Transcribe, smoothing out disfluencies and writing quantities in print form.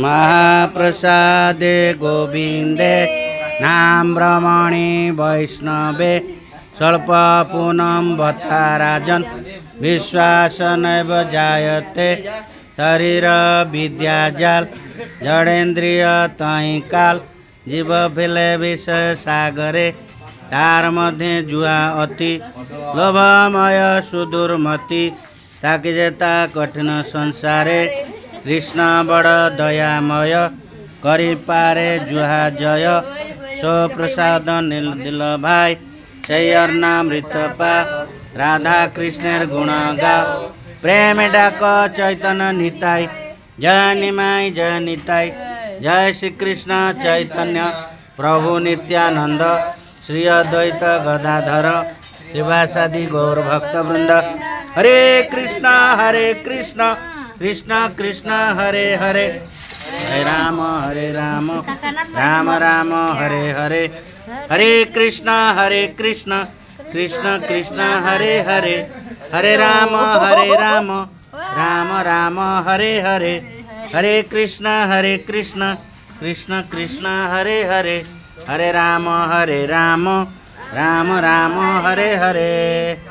महाप्रसादे गोविन्दे नाम्रमणि वैष्णवे स्वल्पपूनं भत्ता राजन् विश्वास नैव जायते शरीर विद्याजाल जडेन्द्रिय तहि काल जीव भेले विष सागरे तार मध्य जुआ अति लोभमय सुदुर्मति ताकि जेता कठिन संसारे कृष्ण बड़ दयामय करी पारे जुहा जय सो प्रसाद नील दिल भाई चैर्नामृत पा राधा कृष्णेर गुण गा प्रेम डाक चैतन्य निताई जय निमाई जय निताई जय श्री कृष्ण चैतन्य प्रभु नित्यानंद श्री अद्वैत गदाधर शिवासादि गौर भक्त वृंद हरे कृष्ण कृष्ण कृष्ण हरे हरे हरे राम राम राम हरे हरे हरे कृष्ण कृष्ण कृष्ण हरे हरे हरे राम राम राम हरे हरे हरे कृष्ण कृष्ण कृष्ण हरे हरे हरे राम राम राम हरे हरे।